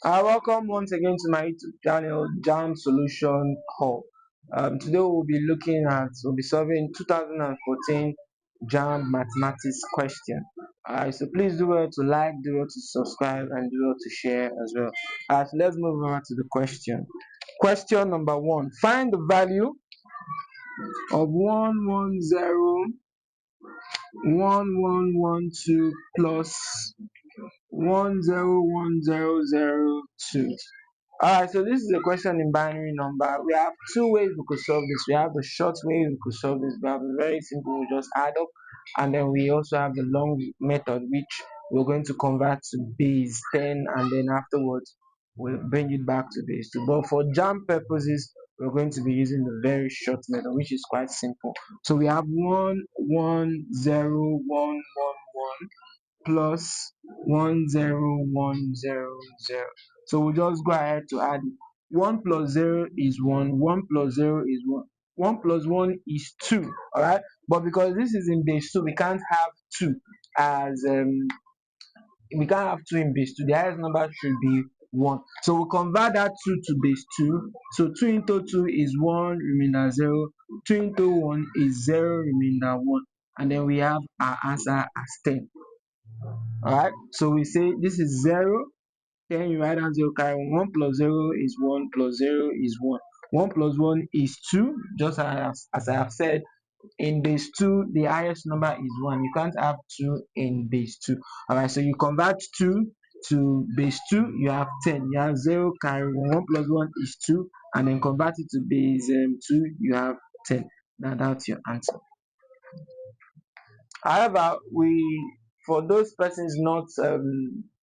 Welcome once again to my YouTube channel, JAMB Solution Hub. Today we'll be solving 2014 JAMB Mathematics question. So please do well to like, do well to subscribe, and do well to share as well. So let's move on to the question. Question number 1. Find the value of 1101112 plus 101002. Alright, so this is a question in binary number. We have two ways we could solve this. We have the short way we could solve this. We have a very simple, we just add up, and then we also have the long method, which we're going to convert to base 10, and then afterwards we'll bring it back to base 2. But for JAMB purposes, we're going to be using the very short method, which is quite simple. So we have 11011 plus 10100. So we'll just go ahead to add it. 1 plus 0 is 1, 1 plus 0 is 1, 1 plus 1 is 2. All right, but because this is in base 2, we can't have 2 as we can't have 2 in base 2. The highest number should be 1. So we'll convert that 2 to base 2. So 2 into 2 is 1, remainder 0. 2 into 1 is 0, remainder 1. And then we have our answer as 10. Alright, so we say this is 0, then you write down 0 carry 1. 1 plus 0 is 1 plus 0 is 1. 1 plus 1 is 2, just as I have said. In base 2, the highest number is 1. You can't have 2 in base 2. Alright, so you convert 2 to base 2, you have 10. You have 0 carry 1. 1 plus 1 is 2, and then convert it to base 2, you have 10. Now that's your answer. However, for those persons not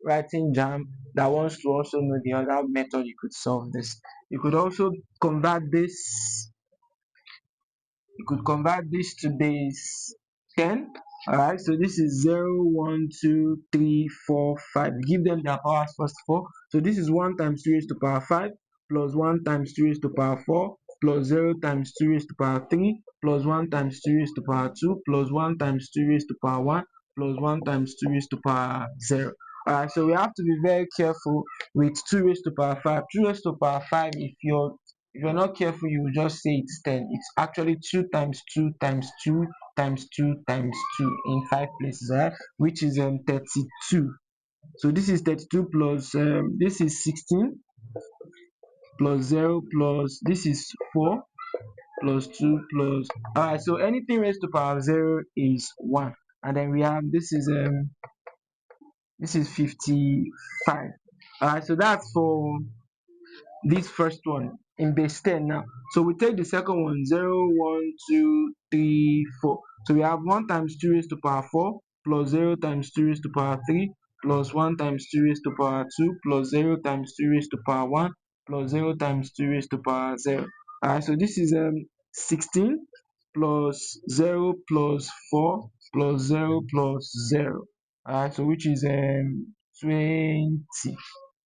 writing JAMB that wants to also know the other method you could solve this, you could also convert this. You could convert this to base 10. Alright, so this is 0, 1, 2, 3, 4, 5. Give them their powers first of all. So this is 1 times 2 raised to power 5 plus 1 times 2 raised to power 4 plus 0 times 2 raised to power 3 plus 1 times 2 raised to power 2 plus 1 times 2 raised to power 1 plus 1 times 2 raised to power 0. Alright, so we have to be very careful with 2 raised to power 5. 2 raised to power 5, if you're not careful, you will just say it's 10. It's actually 2 times 2 times 2 times 2 times 2 in 5 places, right? Which is 32. So this is 32 plus this is 16 plus 0 plus this is 4 plus 2 plus. Alright, so anything raised to power 0 is 1. And then we have this is 55. Alright, so that's for this first one in base 10 now. So we take the second one, 0, 1, 2, 3, 4. So we have 1 times 2 raised to power 4 plus 0 times 2 raised to power 3 plus 1 times 2 raised to power 2 plus 0 times 2 raised to power 1 plus 0 times 2 raised to power 0. Alright, so this is 16 plus 0 plus 4 plus 0 plus 0. Alright, so which is 20.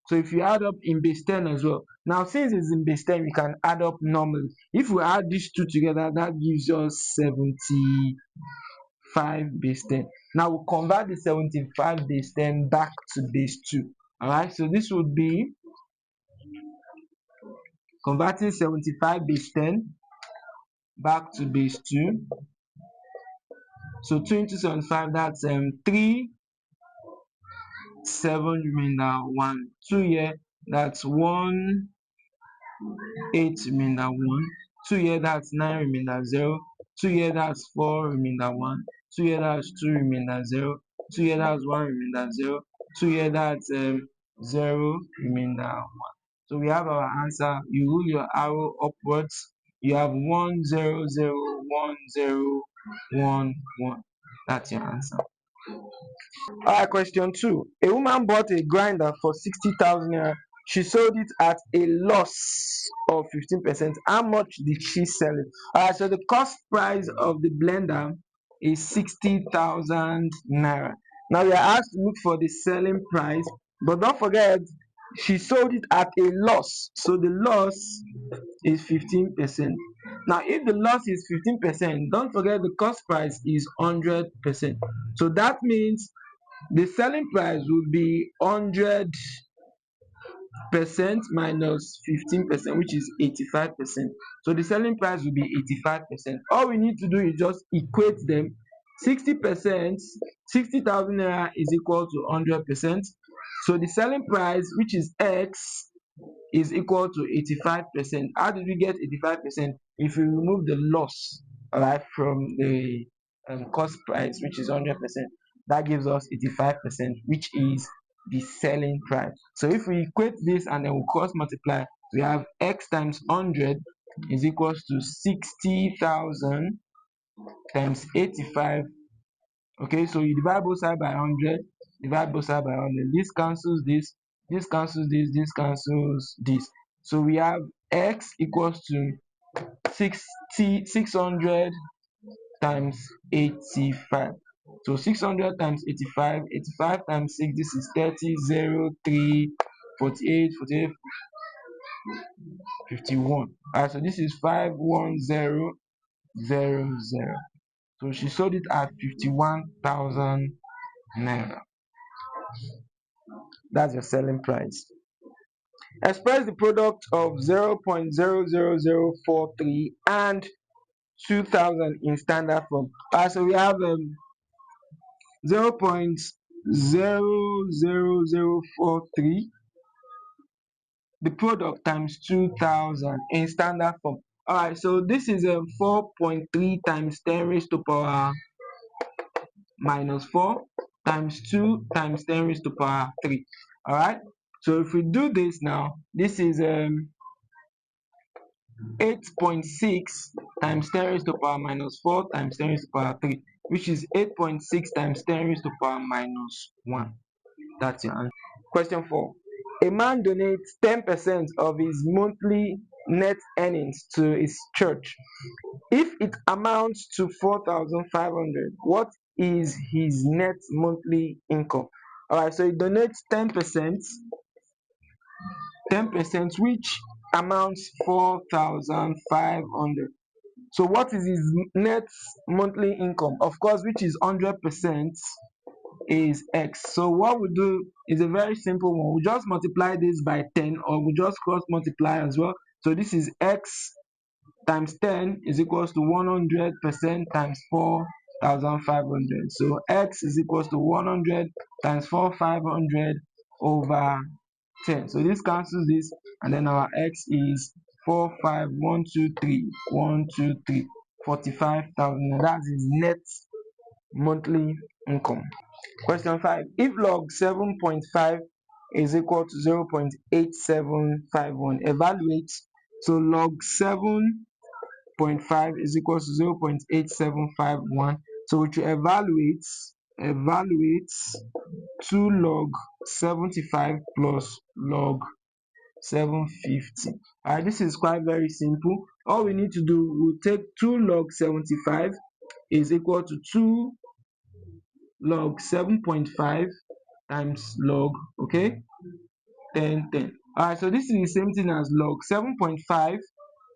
So if you add up in base 10 as well. Now since it's in base 10, we can add up normally. If we add these two together, that gives us 75 base 10. Now we'll convert the 75 base 10 back to base 2. Alright, so this would be converting 75 base 10 back to base 2. So 2 into 75, that's 3, 7 remainder 1, 2 here, that's 1, 8 remainder 1, 2 here, that's 9 remainder 0, 2 here, that's 4 remainder 1, 2 here, that's 2 remainder 0, 2 here, that's 1 remainder 0, 2 here, that's 0 remainder 1. So we have our answer. You rule your arrow upwards, you have 1 0 0 1 0 1 1. That's your answer. Alright, question 2. A woman bought a grinder for 60,000 naira. She sold it at a loss of 15%. How much did she sell it? Alright, so the cost price of the blender is 60,000 naira. Now we are asked to look for the selling price, but don't forget she sold it at a loss. So the loss is 15%. Now if the loss is 15%, don't forget the cost price is 100%. So that means the selling price would be 100 percent minus 15%, which is 85%. So the selling price will be 85%. All we need to do is just equate them. 60%, 60,000 naira is equal to 100%. So the selling price, which is X, is equal to 85%. How did we get 85%? If we remove the loss, all right, from the cost price, which is 100%, that gives us 85%, which is the selling price. So if we equate this and then we cross multiply, we have X times 100 is equals to 60,000 times 85. Okay, so you divide both sides by 100, divide both sides by 100. This cancels this, this cancels this cancels this. So we have X equals to 600 times 85. So 600 times 85, 85 times 6, this is 30, 0, 3, 48, 48, 51. Alright, so this is 51000. So she sold it at 51,000 naira. That's your selling price. Express the product of 0.00043 and 2000 in standard form. So we have 0.00043, the product, times 2000 in standard form. Alright, so this is 4.3 times 10 raised to power minus 4 times 2 times 10 raised to power 3. Alright, so if we do this now, this is 8.6 times 10 raised to power minus 4 times 10 raised to power 3, which is 8.6 times 10 raised to power minus 1. That's your answer. Question 4. A man donates 10% of his monthly net earnings to his church. If it amounts to 4,500, what is his net monthly income? Alright, so he donates 10%, which amounts 4,500. So what is his net monthly income? Of course, which is 100%, is X. So what we do is a very simple one. We just multiply this by 10, or we just cross multiply as well. So this is X times 10 is equals to 100% times 4,500. So X is equals to 100 times 4,500 over 10. So this cancels this, and then our X is 45123 45,000. That's his net monthly income. Question 5. If log 7.5 is equal to 0.8751, evaluate. So log 7.5 is equal to 0.8751. So we should evaluate 2 log 75 plus log 750. Alright, this is quite very simple. All we need to do, we'll take 2 log 75 is equal to 2 log 7.5 times log, okay, 10. Alright, so this is the same thing as log 7.5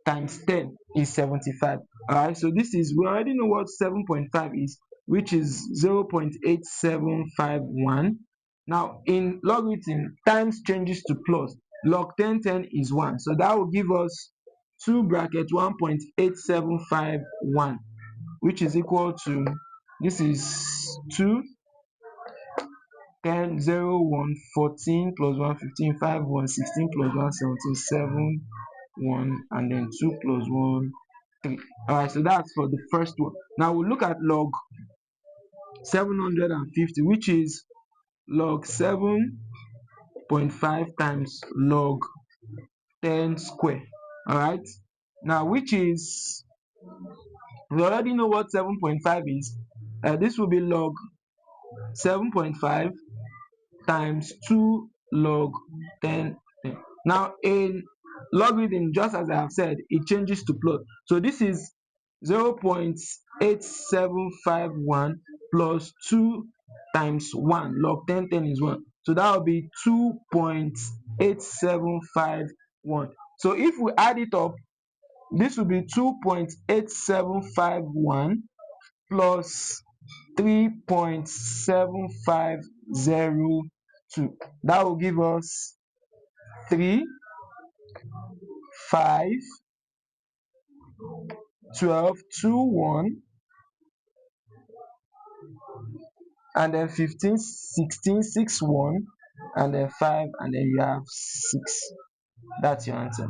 times 10 is 75. Alright, so this is, we already know what 7.5 is, which is 0.8751. Now in logarithm, times changes to plus. Log 10 is 1, so that will give us 2 bracket 1.8751, which is equal to, this is 2 10 0 1 14 plus 1 15 5 1 16 plus 1 17 7 1, and then 2 plus 1 3. Alright, so that's for the first one. Now we'll look at log 750, which is log 7.5 times log 10 square. Alright, now which is, we already know what 7.5 is. This will be log 7.5 times 2 log 10. Now in logarithm, just as I have said, it changes to plus. So this is 0.8751 plus 2 times 1. Log 10 is 1. So that will be 2.8751. So if we add it up, this will be 2.8751 plus 3.7502. That will give us 3, 5, 12, 2, 1, and then 15, 16, 6, 1, and then 5, and then you have 6. That's your answer.